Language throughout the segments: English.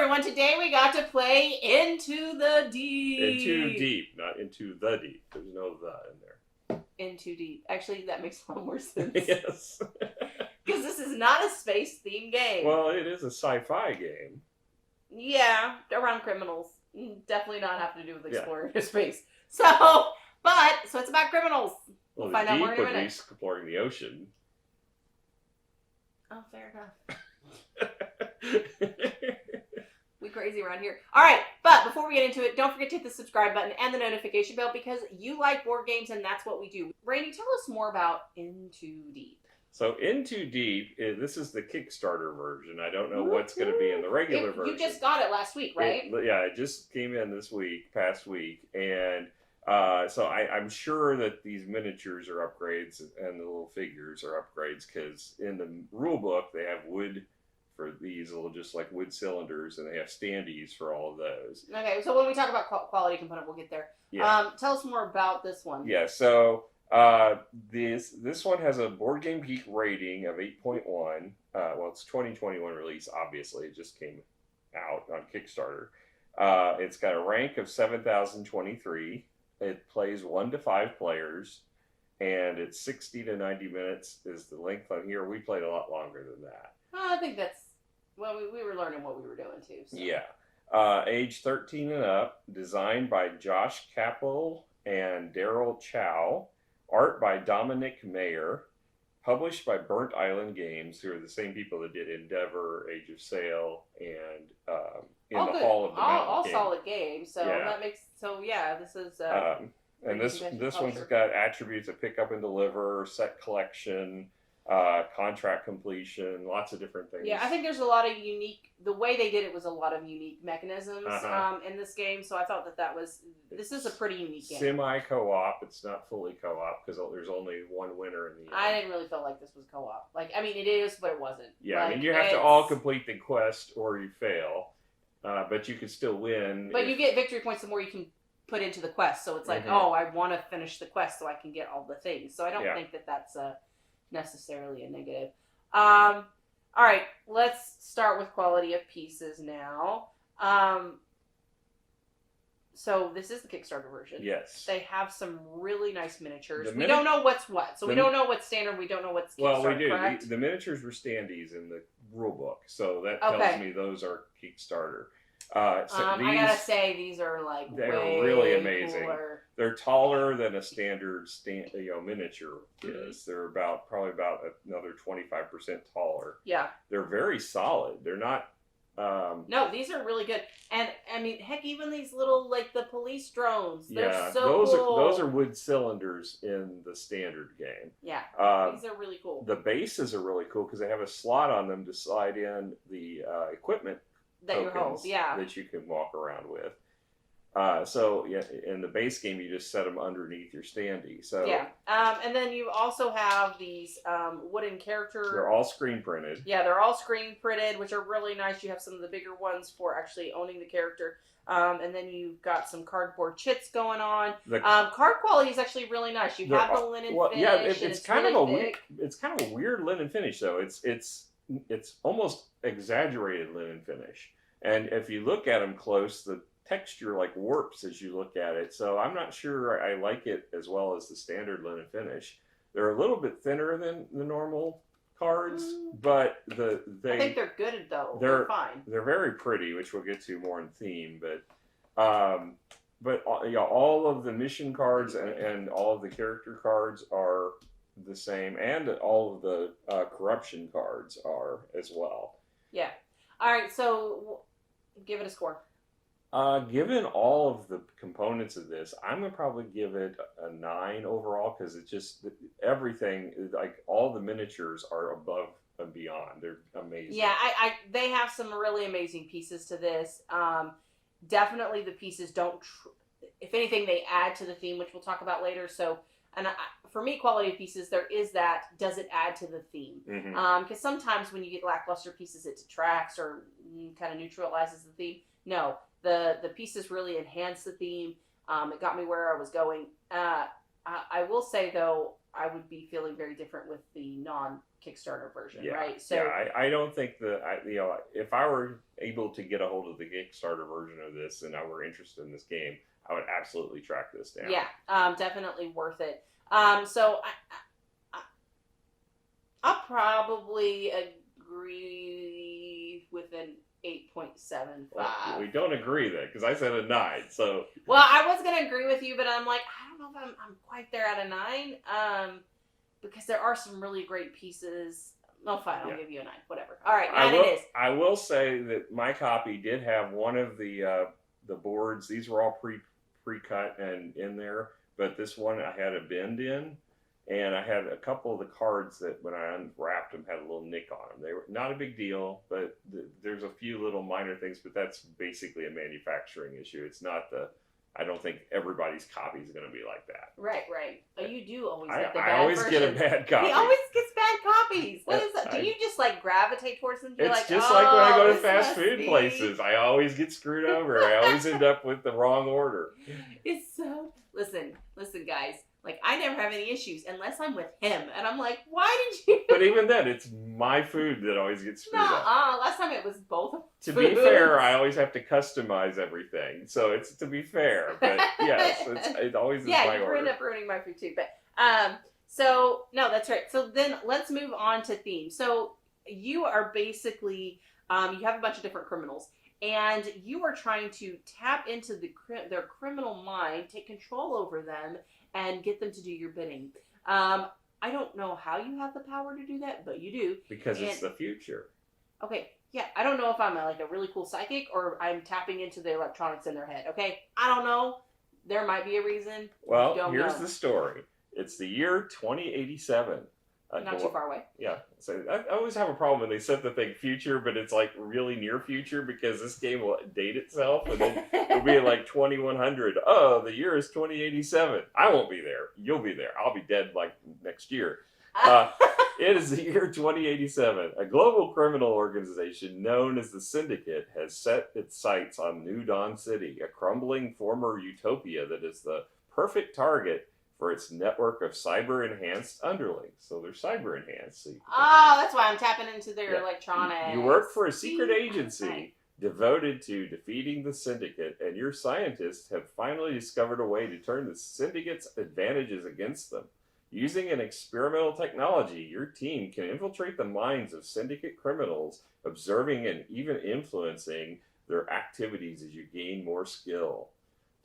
everyone. Today we got to play Into the Deep. Into deep, not into the deep. There's no the in there. Into Deep. Actually, that makes a lot more sense. Yes. Because this is not a space-themed game. Well, it is a sci-fi game. Yeah, around criminals. Definitely not have to do with exploring space. So it's about criminals. Well, find the out more deep in a would be minute. exploring the ocean. Oh, fair enough. We crazy around here. All right, but before we get into it, don't forget to hit the subscribe button and the notification bell because you like board games and that's what we do. Randy, tell us more about Into Deep. So Into Deep, this is the Kickstarter version. I don't know what's going to be in the regular version. You just got it last week, right? It just came in past week, and so I'm sure that these miniatures are upgrades and the little figures are upgrades because in the rule book they have wood for these little just like wood cylinders, and they have standees for all of those. Okay, so when we talk about quality component, we'll get there. Yeah. Tell us more about this one. Yeah. So this one has a Board Game Geek rating of 8.1. Well, it's 2021 release. Obviously, it just came out on Kickstarter. It's got a rank of 7,023. It plays 1 to 5 players, and it's 60 to 90 minutes is the length on here. We played a lot longer than that. I think that's, well, we were learning what we were doing too. So. Yeah. Age 13 and up. Designed by Josh Capel and Daryl Chow. Art by Dominic Mayer. Published by Burnt Island Games, who are the same people that did Endeavor, Age of Sail, and Hall of the Mountain all game. Solid games. So Yeah. that makes this is. And this one's got attributes of pick up and deliver, set collection, contract completion, lots of different things. Yeah, I think there's a lot of unique. The way they did it was a lot of unique mechanisms in this game. So I thought this is a pretty unique game. Semi-co-op. It's not fully co-op because there's only one winner in the end. I didn't really feel like this was co-op. Like, I mean, it is, but it wasn't. Yeah, like, you have to all complete the quest or you fail, but you could still win. But you get victory points the more you can put into the quest. So it's like, oh, I want to finish the quest so I can get all the things. So I don't think that that's necessarily a negative. All right, let's start with quality of pieces now. So this is the Kickstarter version. Yes. They have some really nice miniatures. We don't know what's what. So we don't know what's standard. We don't know what's Kickstarter, well, we do. Correct? The miniatures were standees in the rule book. So that tells me those are Kickstarter. I gotta say, these are like they're really amazing. Cooler. They're taller than a standard miniature is. They're probably about another 25% taller. Yeah. They're very solid. They're not. No, these are really good. And I mean, heck, even these little like the police drones. They're so those cool. Those are wood cylinders in the standard game. Yeah. These are really cool. The bases are really cool because they have a slot on them to slide in the equipment that you hold, that you can walk around with. So in the base game, you just set them underneath your standee. So and then you also have these wooden character. They're all screen printed. Yeah, they're all screen printed, which are really nice. You have some of the bigger ones for actually owning the character, and then you've got some cardboard chits going on. Card quality is actually really nice. You have the linen finish. Yeah, it's kind really of a weird linen finish though. It's almost exaggerated linen finish, and if you look at them close, the texture like warps as you look at it. So I'm not sure I like it as well as the standard linen finish. They're a little bit thinner than the normal cards, but I think they're good though. They're fine. They're very pretty, which we'll get to more in theme. But all of the mission cards and all of the character cards are the same, and all of the corruption cards are as well. Yeah. All right. So give it a score. Given all of the components of this, I'm going to probably give it a 9 overall because it's just everything, like all the miniatures are above and beyond. They're amazing. Yeah, they have some really amazing pieces to this. Definitely the pieces don't, if anything, they add to the theme, which we'll talk about later. So, for me, quality of pieces, there is that, does it add to the theme? Because sometimes when you get lackluster pieces, it detracts or kind of neutralizes the theme. No. The pieces really enhance the theme. It got me where I was going. I will say, though, I would be feeling very different with the non-Kickstarter version, Yeah, right? So yeah. I don't think if I were able to get a hold of the Kickstarter version of this and I were interested in this game, I would absolutely track this down. yeah, definitely worth it. So I'll probably agree with an 8.75. Well, we don't agree then, because I said a 9. So well, I was gonna agree with you, but I'm like, I don't know if I'm quite there at a 9. Because there are some really great pieces. No, fine, I'll give you a 9. Whatever. All right, 9 it is. I will say that my copy did have one of the boards. These were all pre-cut and in there, but this one I had a bend in, and I had a couple of the cards that when I unwrapped them had a little nick on them. They were not a big deal, but there's a few little minor things, but that's basically a manufacturing issue. It's not I don't think everybody's copy is going to be like that. Right. Oh, you do always get the bad I always versions. get a bad copy. He always gets bad copies. What is that? Do you just like gravitate towards them? It's just like when I go to fast food places. I always get screwed over. I always end up with the wrong order. It's so... Listen, guys. Like, I never have any issues unless I'm with him. And I'm like, why did you... But even then, it's my food that always gets screwed up. Last time it was both To be fair, I always have to customize everything. So it's to be fair. But yes, it always is my order. Yeah, you end up ruining my food too. But, so, no, that's right. So then let's move on to theme. So you are basically, you have a bunch of different criminals. And you are trying to tap into their criminal mind, take control over them, and get them to do your bidding. I don't know how you have the power to do that, but you do. Because it's the future. Okay, yeah. I don't know if I'm a really cool psychic or I'm tapping into the electronics in their head, okay? I don't know. There might be a reason. Well, here's the story. It's the year 2087. Not too far away. Yeah. So I always have a problem when they set the thing future, but it's like really near future because this game will date itself and then it'll be like 2100. Oh, the year is 2087. I won't be there. You'll be there. I'll be dead like next year. It is the year 2087. A global criminal organization known as the Syndicate has set its sights on New Dawn City, a crumbling former utopia that is the perfect target for its network of cyber-enhanced underlings. So they're cyber-enhanced. So that's why I'm tapping into their electronics. You work for a secret agency devoted to defeating the Syndicate, and your scientists have finally discovered a way to turn the Syndicate's advantages against them. Using an experimental technology, your team can infiltrate the minds of Syndicate criminals, observing and even influencing their activities as you gain more skill.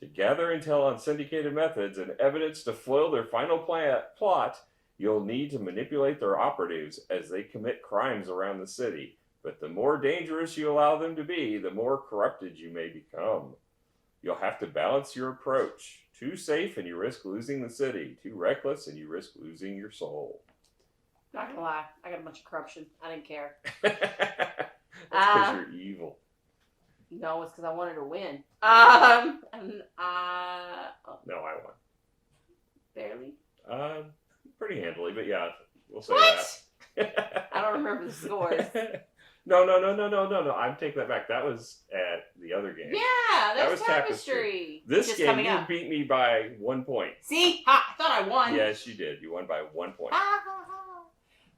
To gather intel on syndicated methods and evidence to foil their final plot, you'll need to manipulate their operatives as they commit crimes around the city. But the more dangerous you allow them to be, the more corrupted you may become. You'll have to balance your approach. Too safe and you risk losing the city. Too reckless and you risk losing your soul. Not gonna lie, I got a bunch of corruption. I didn't care. That's because you're evil. No, it's because I wanted to win. No, I won. Barely? Pretty handily, but yeah, we'll say that. I don't remember the scores. No. I'm taking that back. That was at the other game. Yeah, that was Tapestry. This game, you beat me by 1 point. See? I thought I won. Yes, you did. You won by 1 point. I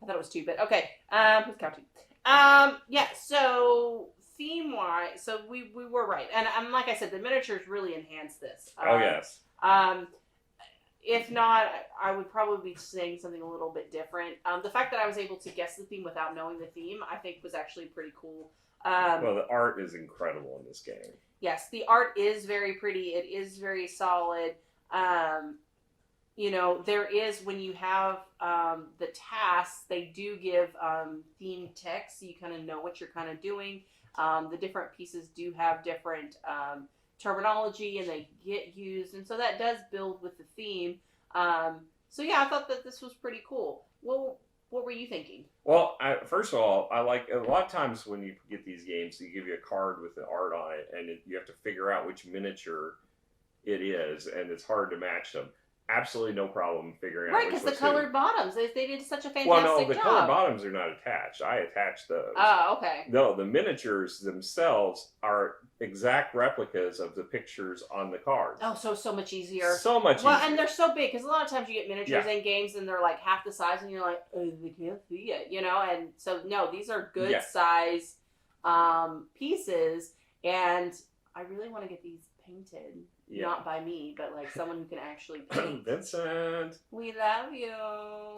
thought it was 2, but okay. Who's counting? Yeah, so theme-wise, so we were right. And like I said, the miniatures really enhance this. Oh, yes. If not, I would probably be saying something a little bit different. The fact that I was able to guess the theme without knowing the theme, I think was actually pretty cool. Well, the art is incredible in this game. Yes, the art is very pretty. It is very solid. There is, when you have the tasks, they do give theme text, so you kind of know what you're kind of doing. The different pieces do have different terminology, and they get used, and so that does build with the theme. So yeah, I thought that this was pretty cool. Well, what were you thinking? Well, first of all, I like a lot of times when you get these games, they give you a card with the art on it, and you have to figure out which miniature it is, and it's hard to match them. absolutely no problem figuring out Right, which because the was colored bottoms, they did such a fantastic Well, no, the job. colored bottoms are not attached. I attached those. Oh, okay. No, the miniatures themselves are exact replicas of the pictures on the cards. Oh, so much easier. So much easier. Well, and they're so big because a lot of times you get miniatures in games and they're like half the size, and you're like, oh, they can't see it, you know. And so no, these are good size pieces, and I really want to get these painted. Yeah. Not by me, but like someone who can actually paint. Vincent, we love you.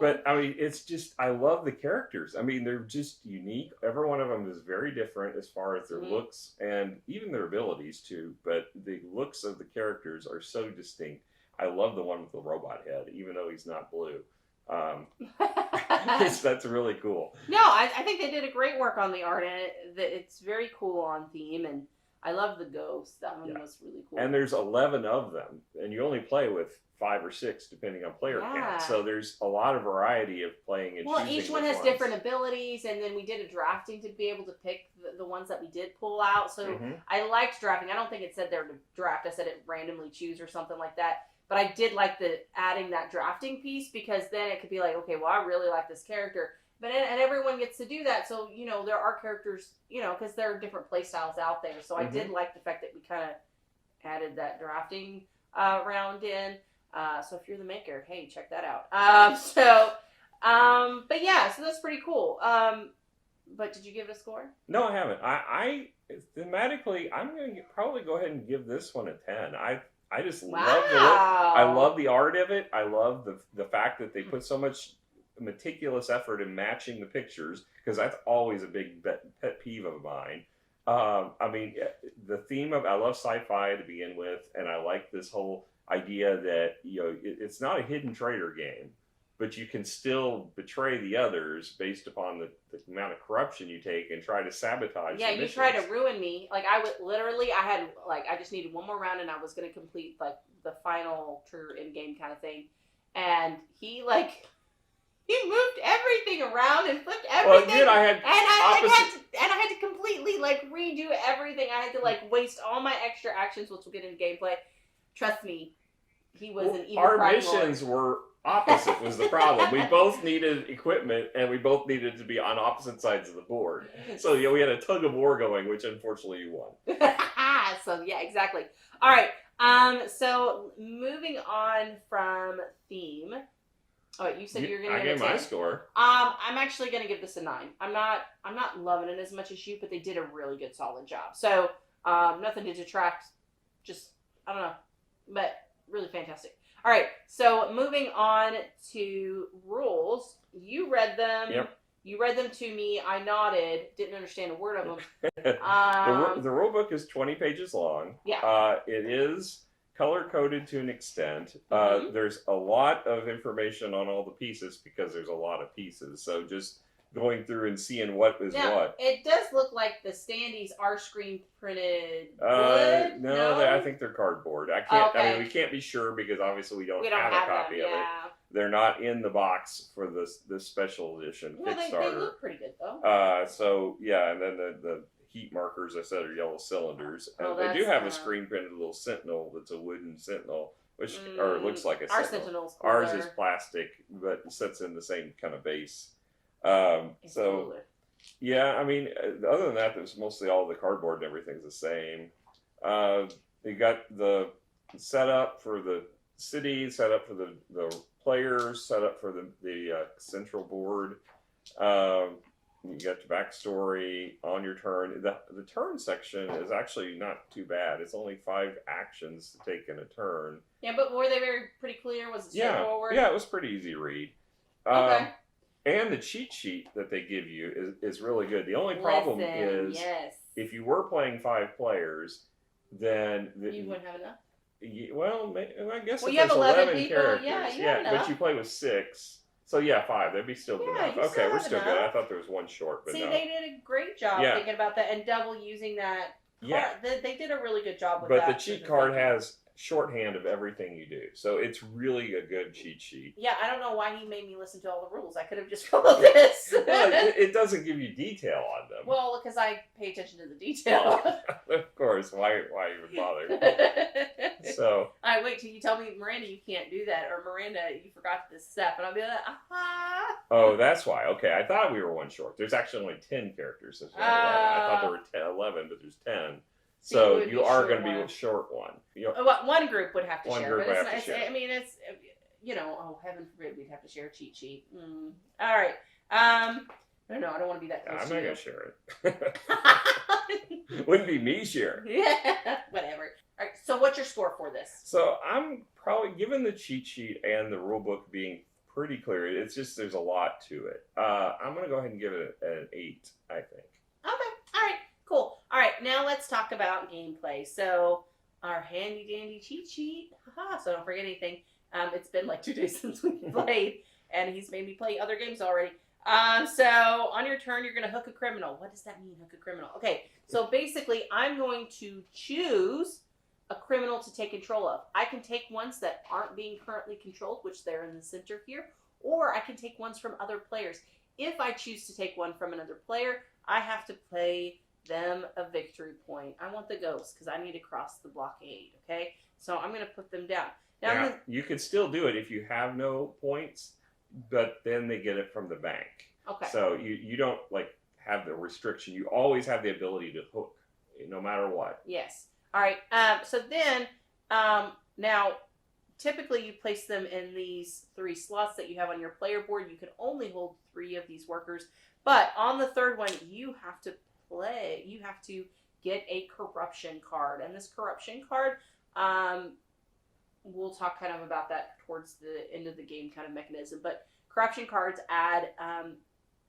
But I mean, it's just I love the characters. I mean, they're just unique. Every one of them is very different as far as their looks and even their abilities too. But the looks of the characters are so distinct. I love the one with the robot head, even though he's not blue. That's really cool. No, I think they did a great work on the art, and it's very cool on theme, and I love the ghost. That one was really cool. And there's 11 of them, and you only play with 5 or 6 depending on player count. So there's a lot of variety of playing and choosing. Well, each one has different abilities, and then we did a drafting to be able to pick the ones that we did pull out. So I liked drafting. I don't think it said there to draft. I said it randomly choose or something like that. But I did like adding that drafting piece, because then it could be like, okay, well, I really like this character. And everyone gets to do that. So, you know, there are characters, you know, because there are different play styles out there. So I did like the fact that we kind of added that drafting round in. So if you're the maker, hey, check that out. But yeah, so that's pretty cool. But did you give it a score? No, I haven't. I thematically, I'm going to probably go ahead and give this one a 10. I just love the look. I love the art of it. I love the fact that they put so much meticulous effort in matching the pictures, because that's always a big pet peeve of mine. I mean, the theme of I love sci-fi to begin with, and I like this whole idea that, you know, it's not a hidden traitor game, but you can still betray the others based upon the amount of corruption you take and try to sabotage. Yeah, you try to ruin me. Like I just needed one more round, and I was going to complete like the final trigger in game kind of thing, and he moved everything around and flipped everything. Well, dude, I had to completely like redo everything. I had to like waste all my extra actions, which we'll get into gameplay. Trust me, he was an evil. Our missions were opposite was the problem. We both needed equipment, and we both needed to be on opposite sides of the board. So yeah, we had a tug of war going, which unfortunately you won. So yeah, exactly. All right. So moving on from theme. Oh, you said you're going to give it a 10? I gave my score. I'm actually going to give this a 9. I'm not loving it as much as you, but they did a really good, solid job. So nothing to detract. Just, I don't know, but really fantastic. All right, so moving on to rules. You read them. Yep. You read them to me. I nodded. Didn't understand a word of them. The rule book is 20 pages long. Yeah. It is color-coded to an extent. There's a lot of information on all the pieces because there's a lot of pieces. So just going through and seeing what is what. It does look like the standees are screen printed wood. No, I think they're cardboard. I can't. Okay. I mean, we can't be sure because obviously we don't have a copy of it. They're not in the box for this special edition Kickstarter. They look pretty good though. So yeah, and then the heat markers I said are yellow cylinders, and they do have a screen printed little sentinel that's a wooden sentinel, which or looks like a our sentinel. Sentinel's cooler. Ours is plastic, but sits in the same kind of base. It's so cooler. Yeah, I mean, other than that, there's mostly all the cardboard and everything's the same. You got the setup for the city, set up for the players, set up for the central board. You got your backstory on your turn. The turn section is actually not too bad. It's only 5 actions to take in a turn. Yeah, but were they pretty clear? Was it straightforward? Yeah, it was pretty easy to read. Okay. And the cheat sheet that they give you is really good. The only problem is if you were playing 5 players, then you wouldn't have enough. Well, I guess if you have there's 11 people, characters, you have enough. but you play with 6. So yeah, 5. That'd be still good enough. Okay, we're still good. I thought there was one short, but See, no. they did a great job thinking about that and double using that. Yeah, they did a really good job with that. that. But the cheat card has shorthand of everything you do. So it's really a good cheat sheet. Yeah, I don't know why he made me listen to all the rules. I could have just followed this. Well, it doesn't give you detail on them. Well, because I pay attention to the detail. Of course, why even bother? So I wait till you tell me, Miranda, you can't do that, or Miranda, you forgot this step, and I'll be like, aha. Oh, that's why. Okay, I thought we were one short. There's actually only 10 characters. There's 11. I thought there were 10, 11, but there's 10. So you are going to be a short one. One group would have to One share. group But would have to share. I mean, it's, oh, heaven forbid we'd have to share a cheat sheet. All right. I don't know. I don't want to be that close I'm to not you. going to share it. Wouldn't be me share. Yeah, whatever. All right. So what's your score for this? So I'm probably, given the cheat sheet and the rule book being pretty clear, it's just there's a lot to it. I'm going to go ahead and give it an 8, I think. Okay. All right. Cool. All right. Now let's talk about gameplay. So our handy dandy cheat sheet. Haha. So don't forget anything. It's been like 2 days since we played, and he's made me play other games already. So on your turn, you're going to hook a criminal. What does that mean, hook a criminal? Okay. So basically, I'm going to choose a criminal to take control of. I can take ones that aren't being currently controlled, which they're in the center here, or I can take ones from other players. If I choose to take one from another player, I have to pay them a victory point. I want the ghosts because I need to cross the blockade, okay? So I'm going to put them down. Now, you could still do it if you have no points, but then they get it from the bank. Okay. So you don't have the restriction. You always have the ability to hook, no matter what. Yes. All right. So then, now, typically you place them in these 3 slots that you have on your player board. You can only hold 3 of these workers. But on the 3rd one, you have to get a corruption card. And this corruption card, we'll talk kind of about that towards the end of the game kind of mechanism. But corruption cards add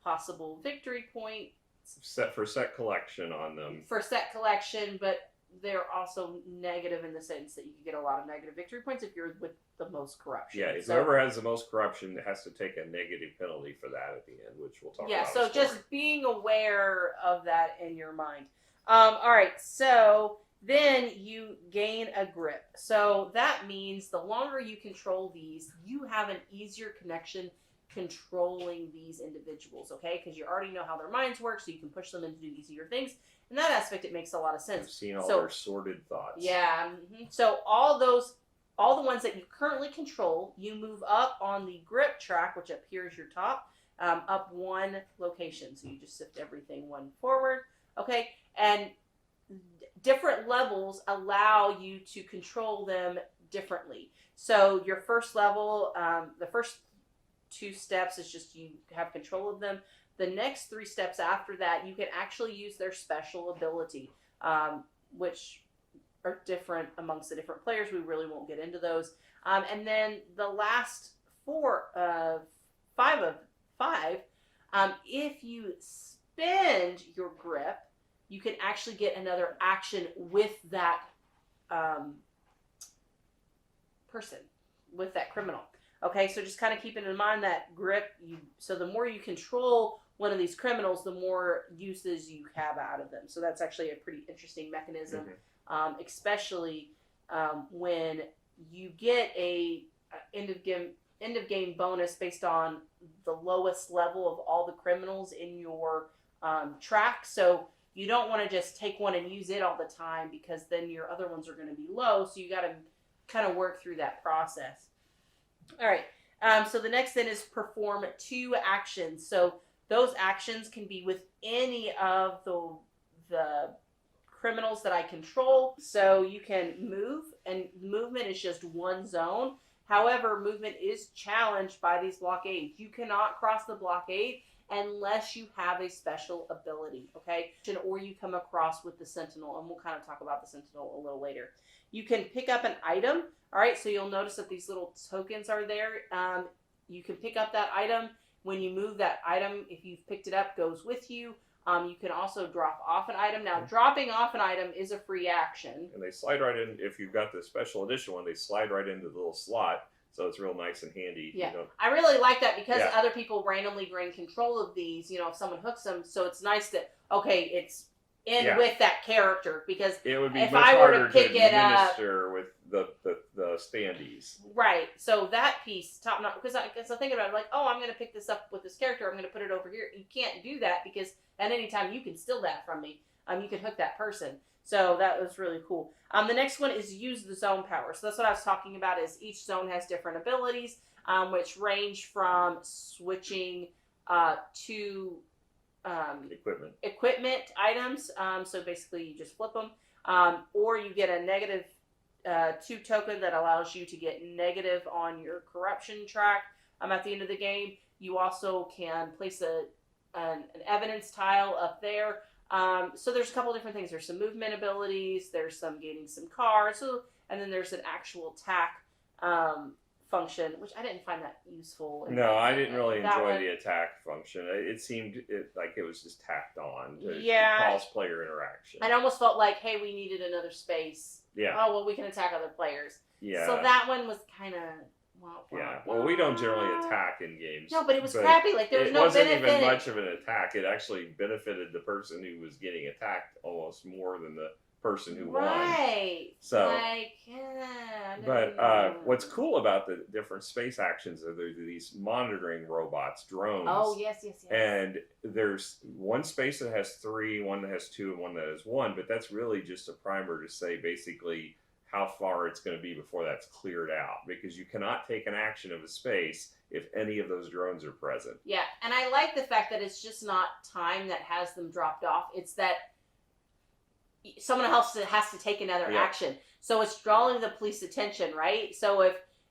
possible victory point. Set collection on them. For set collection, but they're also negative in the sense that you can get a lot of negative victory points if you're with the most corruption. Yeah, whoever has the most corruption has to take a negative penalty for that at the end, which we'll talk about. Yeah, so just being aware of that in your mind. All right, so then you gain a grip. So that means the longer you control these, you have an easier connection controlling these individuals, okay? Because you already know how their minds work, so you can push them into do easier things. In that aspect, it makes a lot of sense. I've seen all their sordid thoughts. Yeah. Mm-hmm. So all the ones that you currently control, you move up on the grip track, which up here is your top, up 1 location. So you just shift everything 1 forward, okay? And different levels allow you to control them differently. So your first level, the first 2 steps is just you have control of them. The next 3 steps after that, you can actually use their special ability, which are different amongst the different players. We really won't get into those. And then the last 5 of 5, if you spend your grip, you can actually get another action with that person, with that criminal. Okay, so just kind of keeping in mind that grip. So the more you control one of these criminals, the more uses you have out of them. So that's actually a pretty interesting mechanism, especially when you get a end of game bonus based on the lowest level of all the criminals in your track. So you don't want to just take one and use it all the time, because then your other ones are going to be low. So you got to kind of work through that process. All right. So the next then is perform 2 actions. So those actions can be with any of the criminals that I control. So you can move, and movement is just 1 zone. However, movement is challenged by these blockades. You cannot cross the blockade unless you have a special ability, okay? Or you come across with the Sentinel, and we'll kind of talk about the Sentinel a little later. You can pick up an item, all right? So you'll notice that these little tokens are there. You can pick up that item. When you move, that item, if you've picked it up, goes with you. You can also drop off an item. Now, dropping off an item is a free action. And they slide right in. If you've got the special edition one, they slide right into the little slot. So it's real nice and handy. Yeah, I really like that because other people randomly gain control of these, if someone hooks them. So it's nice that, okay, it's in with that character, because it would be if much I were to harder pick it up, administer with the standees. right? So that piece, top notch, because I think about it like, oh, I'm going to pick this up with this character, I'm going to put it over here. You can't do that because at any time you can steal that from me. You can hook that person. So that was really cool. The next one is use the zone power. So that's what I was talking about. Is each zone has different abilities, which range from switching to equipment items. So basically, you just flip them, or you get a negative 2 token that allows you to get negative on your corruption track. At the end of the game, you also can place an evidence tile up there. So there's a couple different things. There's some movement abilities. There's some gaining some cards. And then there's an actual attack function, which I didn't find that useful. No, I didn't really enjoy the attack function. It seemed like it was just tacked on to cause player interaction. I almost felt like, hey, we needed another space. Yeah. Oh, well, we can attack other players. Yeah. So that one was kind of... Well, we don't generally attack in games. No, but it was crappy. Like, there was no benefit. It wasn't even much of an attack. It actually benefited the person who was getting attacked almost more than the person who won. Right. So, like, what's cool about the different space actions are there's these monitoring robots, drones. Oh, yes. And there's one space that has 3, one that has 2, and one that has 1. But that's really just a primer to say basically how far it's going to be before that's cleared out, because you cannot take an action of a space if any of those drones are present. Yeah, and I like the fact that it's just not time that has them dropped off. It's that someone else has to take another action. So it's drawing the police attention, right? So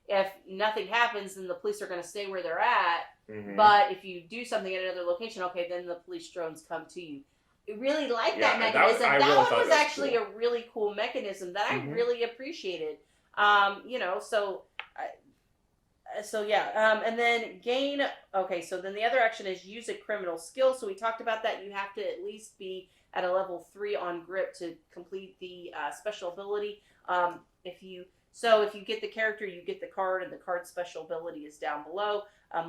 if nothing happens, then the police are going to stay where they're at. Mm-hmm. But if you do something at another location, okay, then the police drones come to you. I really like that mechanism. That one was actually a really cool mechanism that I really appreciated. And then gain. Okay, so then the other action is use a criminal skill. So we talked about that. You have to at least be at a level 3 on grip to complete the special ability. If you get the character, you get the card, and the card special ability is down below.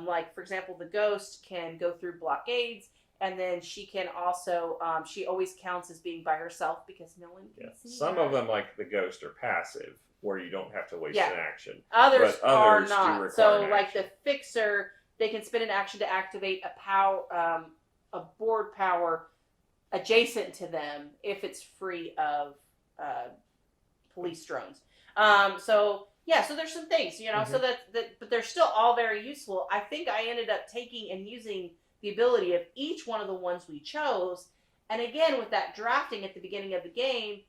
Like for example, the ghost can go through blockades. And then she can also, she always counts as being by herself because no one can see Some her. of them, like the ghost, are passive, where you don't have to waste an action. Others are not. So, like the fixer, they can spend an action to activate a board power adjacent to them if it's free of police drones. So there's some things, so but they're still all very useful. I think I ended up taking and using the ability of each one of the ones we chose. And again, with that drafting at the beginning of the game,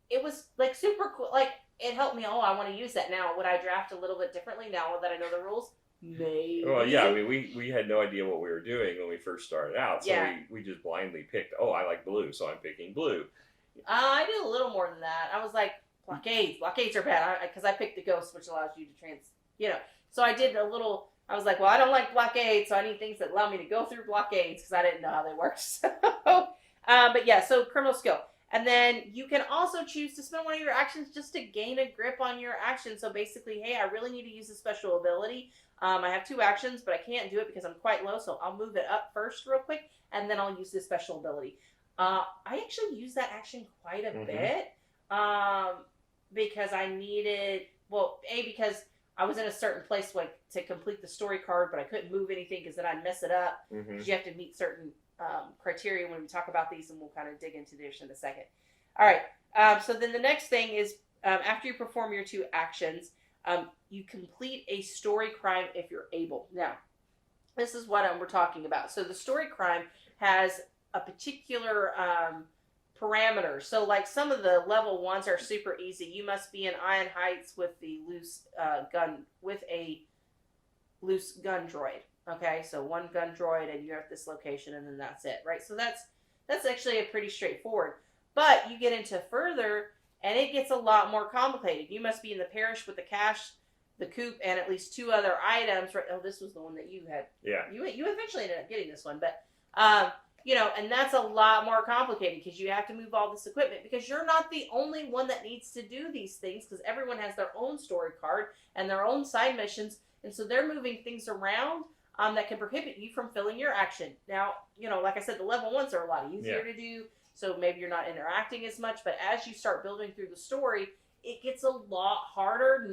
it was like super cool. Like it helped me. Oh, I want to use that now. Would I draft a little bit differently now that I know the rules? Maybe. Well, yeah. I mean, we had no idea what we were doing when we first started out. So we just blindly picked, oh, I like blue, so I'm picking blue. I did a little more than that. I was like, blockades. Blockades are bad. Because I picked the ghost, which allows you to So I did a little... I was like, well, I don't like blockades, so I need things that allow me to go through blockades because I didn't know how they worked. So criminal skill. And then you can also choose to spend one of your actions just to gain a grip on your action. So basically, hey, I really need to use a special ability. I have 2 actions, but I can't do it because I'm quite low, so I'll move it up first real quick, and then I'll use this special ability. I actually use that action quite a bit because I needed, because I was in a certain place to complete the story card, but I couldn't move anything because then I'd mess it up. Because you have to meet certain criteria when we talk about these, and we'll kind of dig into this in a second. All right. So then the next thing is after you perform your 2 actions, you complete a story crime if you're able. Now, this is what we're talking about. So the story crime has a particular parameters. So like some of the level 1s are super easy. You must be in Iron Heights with a loose gun droid. Okay, so 1 gun droid and you're at this location and then that's it, right? So that's actually a pretty straightforward. But you get into further and it gets a lot more complicated. You must be in the parish with the cache, the coop, and at least 2 other items. Right? Oh, this was the one that you had. Yeah. You eventually ended up getting this one, but and that's a lot more complicated because you have to move all this equipment because you're not the only one that needs to do these things because everyone has their own story card and their own side missions. And so they're moving things around that can prohibit you from filling your action. Now, like I said, the level 1s are a lot easier to do. so maybe you're not interacting as much. But as you start building through the story, it gets a lot harder.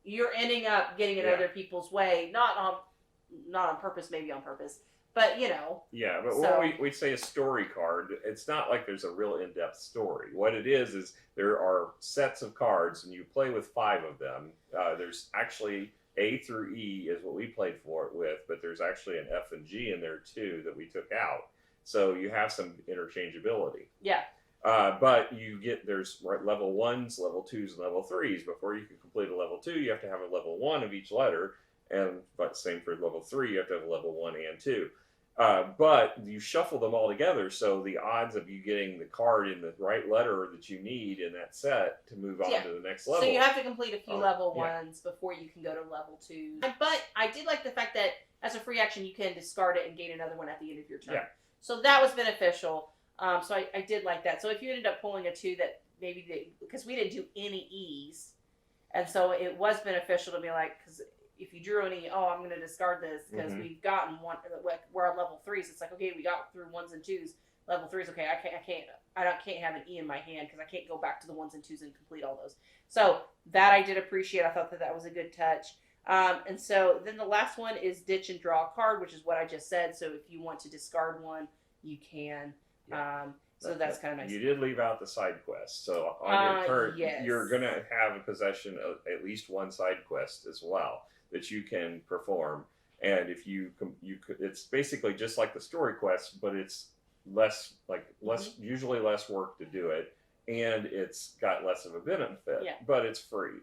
You're ending up getting in other people's way, not on purpose, maybe on purpose, but you know. Yeah, but So, when we say a story card, it's not like there's a real in-depth story. What it is there are sets of cards, and you play with 5 of them. There's actually A through E is what we played for it with, but there's actually an F and G in there too that we took out. So you have some interchangeability. yeah. But there's level 1s, level 2s, and level 3s. Before you can complete a level 2, you have to have a level 1 of each letter, but same for level 3, you have to have a level 1 and 2. But you shuffle them all together, so the odds of you getting the card in the right letter that you need in that set to move on to the next level. So you have to complete a few level 1s before you can go to level 2. But I did like the fact that as a free action, you can discard it and gain another one at the end of your turn. Yeah. So that was beneficial. So I did like that. So if you ended up pulling a 2 that because we didn't do any E's, and so it was beneficial to be like, because if you drew an E, I'm going to discard this because we've gotten one. We're on level 3s. It's like, okay, we got through 1s and 2s. Level 3s, okay, I can't have an E in my hand because I can't go back to the 1s and 2s and complete all those. So that I did appreciate. I thought that was a good touch. And so then the last one is ditch and draw a card, which is what I just said. So if you want to discard one, you can. So that's kind of nice. You did leave out the side quest. So on your turn, you're going to have a possession of at least one side quest as well that you can perform. And if you could, it's basically just like the story quest, but it's usually less work to do it, and it's got less of a benefit. Yeah. But it's free.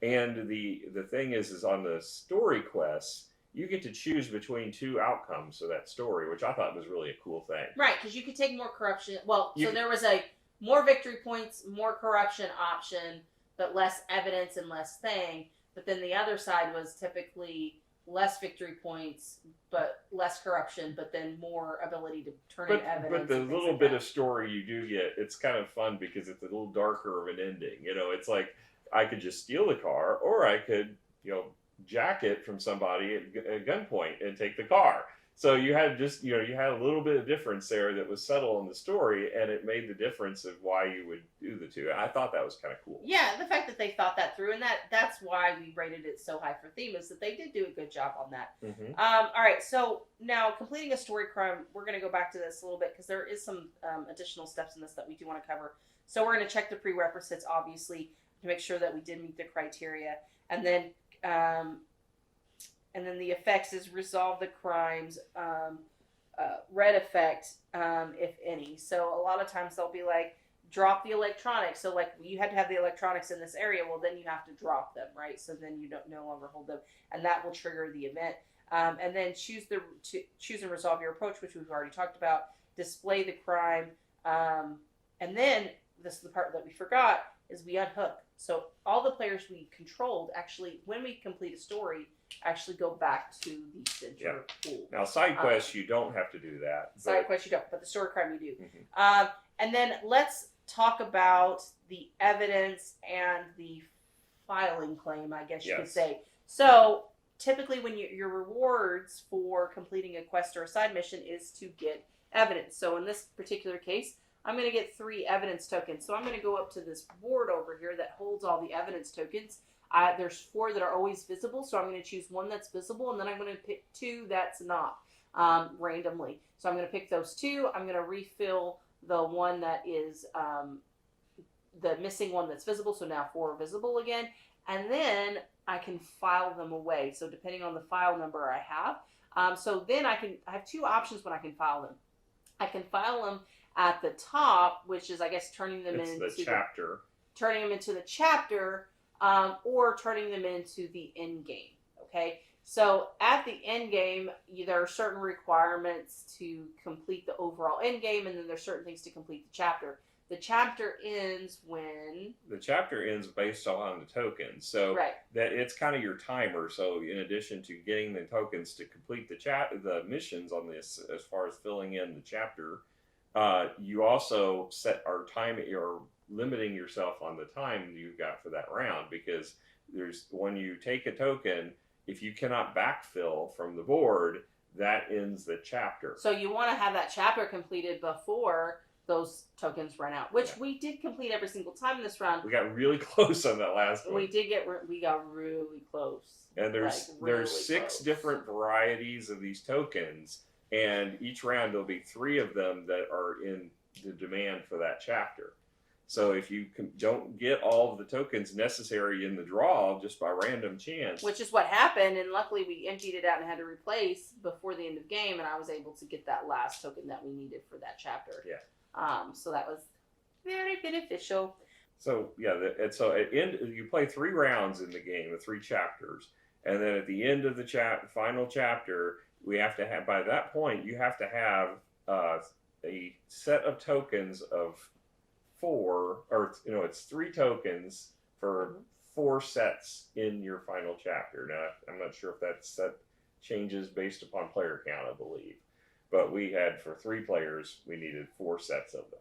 And the thing is on the story quests, you get to choose between 2 outcomes of that story, which I thought was really a cool thing. Right, because you could take more corruption. Well, there was a more victory points, more corruption option, but less evidence and less thing. But then the other side was typically less victory points, but less corruption, but then more ability to turn in evidence. But the little bit of story you do get, it's kind of fun because it's a little darker of an ending. You know, it's like I could just steal the car, or I could, jack it from somebody at gunpoint and take the car. So you had you had a little bit of difference there that was subtle in the story, and it made the difference of why you would do the 2. I thought that was kind of cool. Yeah, the fact that they thought that through, and that's why we rated it so high for theme, is that they did do a good job on that. All right, so now completing a story crime, we're going to go back to this a little bit because there is some additional steps in this that we do want to cover. So we're going to check the prerequisites, obviously, to make sure that we did meet the criteria, and then the effects is resolve the crimes, red effect, if any. So a lot of times they'll be like, drop the electronics. So like you had to have the electronics in this area. Well, then you have to drop them, right? So then you don't no longer hold them, and that will trigger the event. And then choose and resolve your approach, which we've already talked about. Display the crime, and then this is the part that we forgot, is we unhook. So all the players we controlled actually, when we complete a story, actually go back to the center pool. Now, side quests, you don't have to do that. Side quests, you don't, but the story crime, you do. And then let's talk about the evidence and the filing claim, I guess you could say. So typically when your rewards for completing a quest or a side mission is to get evidence. So in this particular case, I'm going to get 3 evidence tokens. So I'm going to go up to this board over here that holds all the evidence tokens. There's 4 that are always visible, so I'm going to choose 1 that's visible, and then I'm going to pick 2 that's not, randomly. So I'm going to pick those 2. I'm going to refill the one that is the missing one that's visible, so now 4 are visible again. And then I can file them away, so depending on the file number I have. So then I have 2 options when I can file them. I can file them at the top, which is, I guess, turning them into the chapter. Turning them into the chapter, or turning them into the end game. Okay, so at the end game, there are certain requirements to complete the overall end game, and then there's certain things to complete the chapter. The chapter ends when? The chapter ends based on the tokens. So that it's kind of your timer. So in addition to getting the tokens to complete the missions on this, as far as filling in the chapter, you also set our time. You're limiting yourself on the time you've got for that round, because when you take a token, if you cannot backfill from the board, that ends the chapter. So you want to have that chapter completed before those tokens run out, which Yeah. we did complete every single time in this round. We got really close on that last one. We got really close. And there's Like, really six close. different varieties of these tokens, and each round there'll be 3 of them that are in the demand for that chapter. So if you don't get all of the tokens necessary in the draw just by random chance, Which is what happened, and luckily we emptied it out and had to replace before the end of the game, and I was able to get that last token that we needed for that chapter. Yeah. So that was very beneficial. So yeah, and so at end you play 3 rounds in the game of 3 chapters, and then at the end of the final chapter, we have to have, by that point you have to have a set of tokens of 4, or it's 3 tokens for 4 sets in your final chapter. Now I'm not sure if that set changes based upon player count, I believe, but we had, for 3 players, we needed 4 sets of them.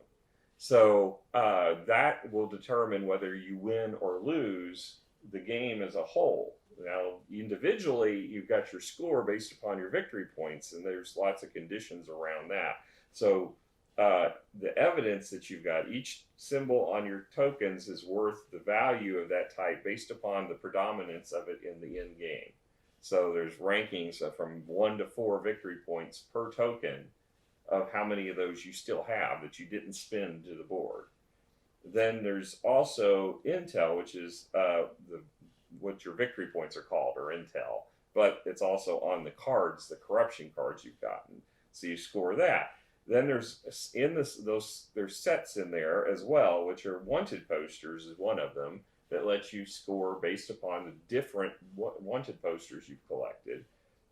So that will determine whether you win or lose the game as a whole. Now, individually, you've got your score based upon your victory points, and there's lots of conditions around that. So the evidence that you've got, each symbol on your tokens is worth the value of that type based upon the predominance of it in the end game. So there's rankings from 1 to 4 victory points per token of how many of those you still have that you didn't spend to the board. Then there's also intel, which is what your victory points are called, or intel, but it's also on the cards, the corruption cards you've gotten. So you score that. Then there's there's sets in there as well, which are wanted posters is one of them, that lets you score based upon the different wanted posters you've collected.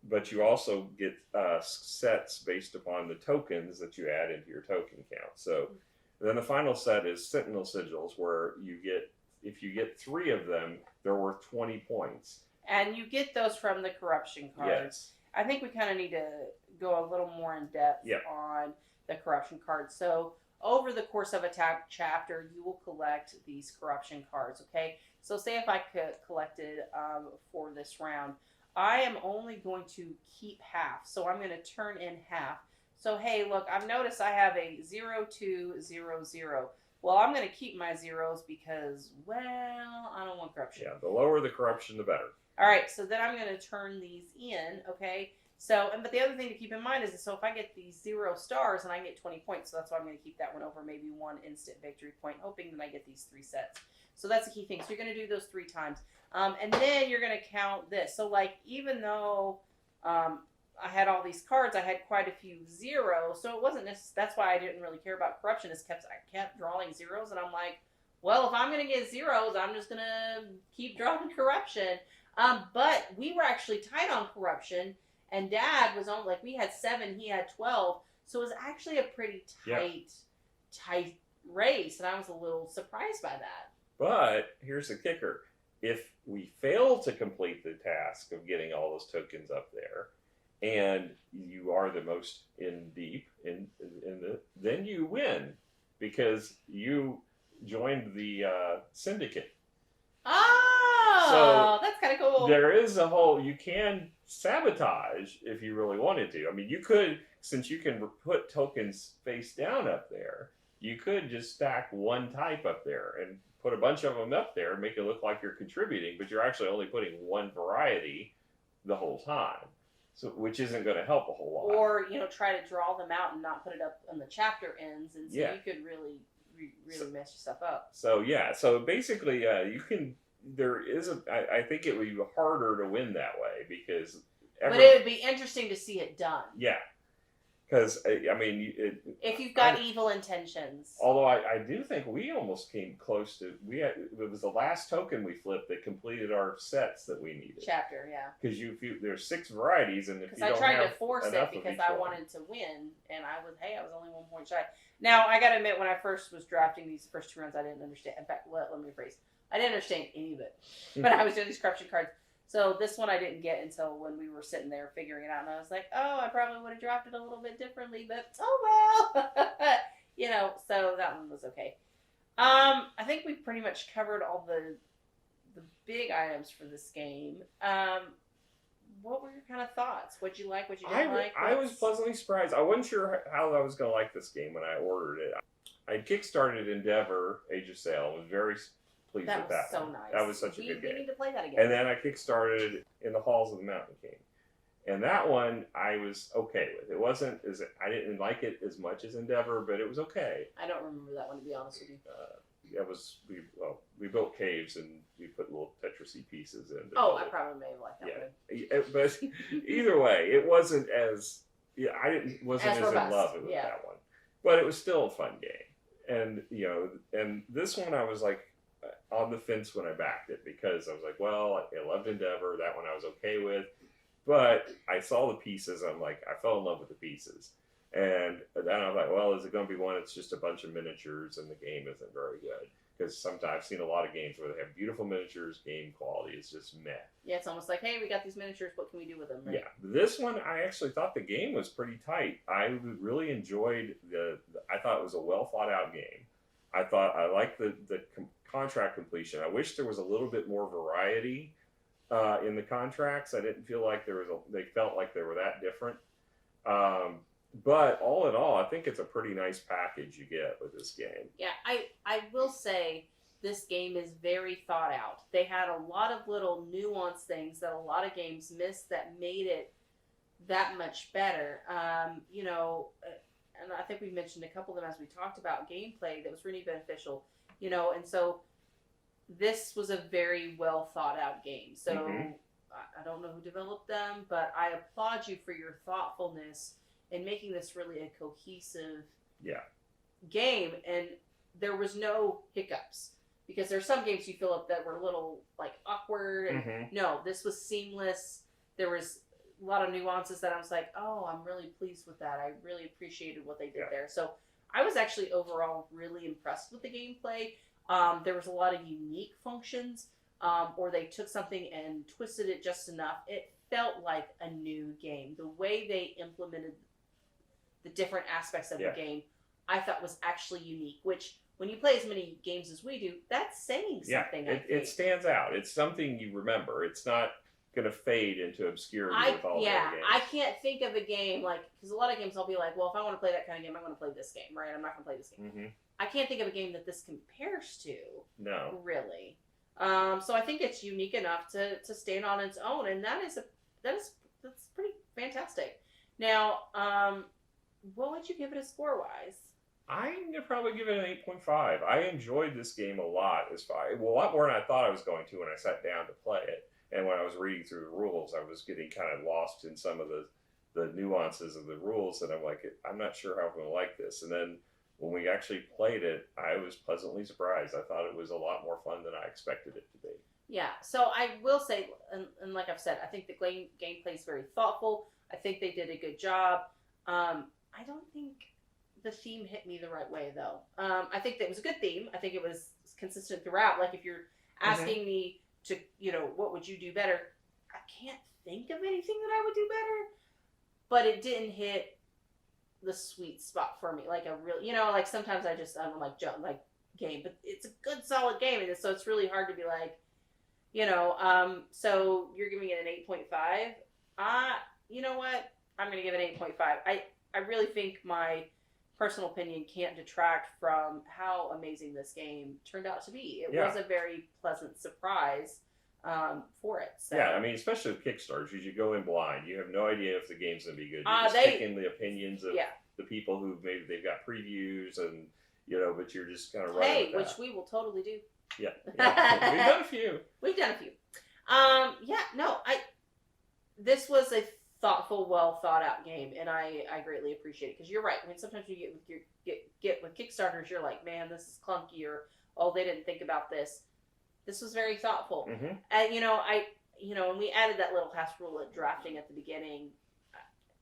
But you also get sets based upon the tokens that you add into your token count. So then the final set is Sentinel Sigils, where if you get 3 of them, they're worth 20 points. And you get those from the corruption cards. Yes. I think we kind of need to go a little more in depth on the corruption cards. So over the course of a chapter, you will collect these corruption cards, okay? So say if I collected for this round, I am only going to keep half. So I'm going to turn in half. So, hey, look, I've noticed I have a 0, 2, 0, 0. Well, I'm going to keep my zeros because, well, I don't want corruption. Yeah, the lower the corruption, the better. All right, so then I'm going to turn these in, okay? So, but the other thing to keep in mind is, so if I get these 0 stars and I get 20 points, so that's why I'm going to keep that one over maybe 1 instant victory point, hoping that I get these 3 sets. So that's the key thing. So you're going to do those 3 times. And then you're going to count this. So, like, even though I had all these cards, I had quite a few zeros. So it wasn't necessarily, that's why I didn't really care about corruption, I kept drawing zeros. And I'm like, well, if I'm going to get zeros, I'm just going to keep drawing corruption. But we were actually tight on corruption. And Dad was on, like, we had 7, he had 12. So it was actually a pretty tight race. And I was a little surprised by that. But here's the kicker. If we fail to complete the task of getting all those tokens up there, and you are the most in deep, then you win, because you joined the Syndicate. Oh, so that's kind of cool. There is you can sabotage if you really wanted to. I mean, you could, since you can put tokens face down up there, you could just stack one type up there and put a bunch of them up there and make it look like you're contributing, but you're actually only putting one variety the whole time. So, which isn't going to help a whole lot. Or, try to draw them out and not put it up on the chapter ends, and so you could really mess yourself up. So, so basically, you can, I think it would be harder to win that way, because... But it would be interesting to see it done. Yeah. Because, I mean... if you've got evil intentions. Although I do think we almost came close to... it was the last token we flipped that completed our sets that we needed. Chapter, yeah. Because there's 6 varieties, and if you don't have I tried to force it because I wanted to win, and I was only 1 point shy. Now, I got to admit, when I first was drafting these first 2 rounds, I didn't understand. In fact, let me rephrase. I didn't understand any of it. But I was doing these corruption cards. So this one I didn't get until when we were sitting there figuring it out, and I was like, oh, I probably would have dropped it a little bit differently, but oh well. So that one was okay. I think we pretty much covered all the big items for this game. What were your kind of thoughts? What'd you like? What you didn't like? I was pleasantly surprised. I wasn't sure how I was going to like this game when I ordered it. I kickstarted Endeavor: Age of Sail. I was very pleased That with was that. so one. nice. That was such a We good game. need to play that again. And then I kickstarted In the Halls of the Mountain King. And that one I was okay with. It wasn't as I didn't like it as much as Endeavor, but it was okay. I don't remember that one, to be honest with you. That was we built caves and we put little Tetrisy pieces in. Oh, I probably may have liked that one. But either way, it wasn't as wasn't as in love with that one. But it was still a fun game, and and this one I was like on the fence when I backed it because I was like, well, I loved Endeavor. That one I was okay with. But I saw the pieces. I'm like, I fell in love with the pieces. And then I was like, well, is it going to be one that's just a bunch of miniatures and the game isn't very good? Because sometimes I've seen a lot of games where they have beautiful miniatures, game quality is just meh. Yeah, it's almost like, hey, we got these miniatures, what can we do with them? Right? Yeah, this one I actually thought the game was pretty tight. I really enjoyed I thought it was a well thought out game. I liked the contract completion. I wish there was a little bit more variety in the contracts. I didn't feel like they felt like they were that different. But all in all, I think it's a pretty nice package you get with this game. Yeah, I will say this game is very thought out. They had a lot of little nuanced things that a lot of games missed that made it that much better. And I think we mentioned a couple of them as we talked about gameplay that was really beneficial. And so this was a very well thought out game. So I don't know who developed them, but I applaud you for your thoughtfulness in making this really a cohesive game. And there was no hiccups because there's some games you feel up that were a little like awkward. And no, this was seamless. There was a lot of nuances that I was like, oh, I'm really pleased with that. I really appreciated what they did there. So I was actually overall really impressed with the gameplay. There was a lot of unique functions, or they took something and twisted it just enough. It felt like a new game. The way they implemented the different aspects of the game, I thought was actually unique, which when you play as many games as we do, that's saying something. Yeah, it stands out. It's something you remember. It's not going to fade into obscurity with all the other games. I can't think of a game, because a lot of games I'll be like, well, if I want to play that kind of game, I'm going to play this game, right? I'm not going to play this game. I can't think of a game that this compares to. No. Really. So I think it's unique enough to stand on its own, and that's pretty fantastic. Now, what would you give it a score-wise? I'm going to probably give it an 8.5. I enjoyed this game a lot. A lot more than I thought I was going to when I sat down to play it. And when I was reading through the rules, I was getting kind of lost in some of the nuances of the rules, and I'm like, I'm not sure how I'm going to like this. And then when we actually played it, I was pleasantly surprised. I thought it was a lot more fun than I expected it to be. Yeah, so I will say, and like I've said, I think the gameplay is very thoughtful. I think they did a good job. I don't think the theme hit me the right way, though. I think that it was a good theme. I think it was consistent throughout. Like, if you're asking me to, what would you do better? I can't think of anything that I would do better, but it didn't hit the sweet spot for me. Like a real, like sometimes I don't like game, but it's a good solid game, and so it's really hard to be like, so you're giving it an 8.5. You know what? I'm going to give it an 8.5. I really think my personal opinion can't detract from how amazing this game turned out to be. It was a very pleasant surprise for it. So. Yeah, I mean, especially with Kickstarters, you go in blind. You have no idea if the game's going to be good. You're just taking the opinions of the people who maybe they've got previews and, but you're just kind of running with that. Which we will totally do. Yeah. We've done a few. This was a thoughtful, well thought out game, and I greatly appreciate it, because you're right. I mean, sometimes you get with Kickstarters, you're like, man, this is clunky, or oh, they didn't think about this. This was very thoughtful, and when we added that little house rule at drafting at the beginning,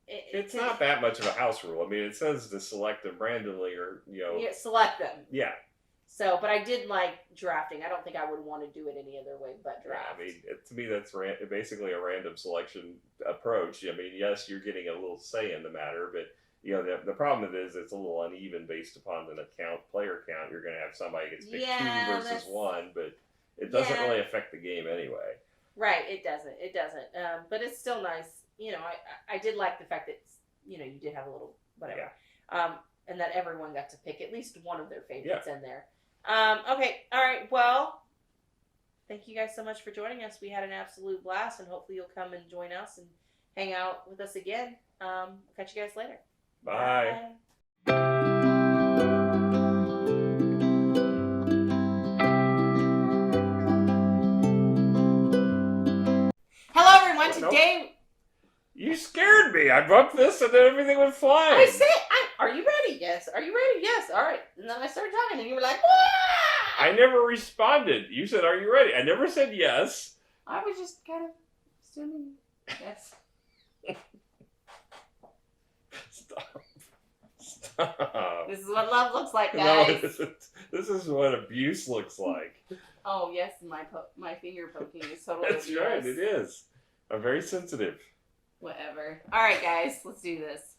it's not that much of a house rule. I mean, it says to select them randomly, or select them. Yeah. So, but I did like drafting. I don't think I would want to do it any other way but draft. Yeah, I mean, to me, that's basically a random selection approach. I mean, yes, you're getting a little say in the matter, but the problem is it's a little uneven based upon the player count. You're going to have somebody gets picked 2 versus 1, but it doesn't really affect the game anyway. Right, it doesn't. But it's still nice. I did like the fact that you did have a little whatever. Yeah. and that everyone got to pick at least one of their favorites in there. Okay, all right, well, thank you guys so much for joining us. We had an absolute blast, and hopefully you'll come and join us and hang out with us again. Catch you guys later. Bye. Hello, everyone. Oh, nope. Today, You scared me. I bumped this and then everything went flying. I said, "Are you ready?" Yes. Are you ready? Yes. All right. And then I started talking, and you were like, "Wah!" I never responded. You said, "Are you ready?" I never said yes. I was just kind of assuming yes. Stop. Stop. This is what love looks like, No, guys. this is what abuse looks like. Oh yes, my finger poking is totally. That's right, it is. I'm very sensitive. Whatever. All right, guys, let's do this.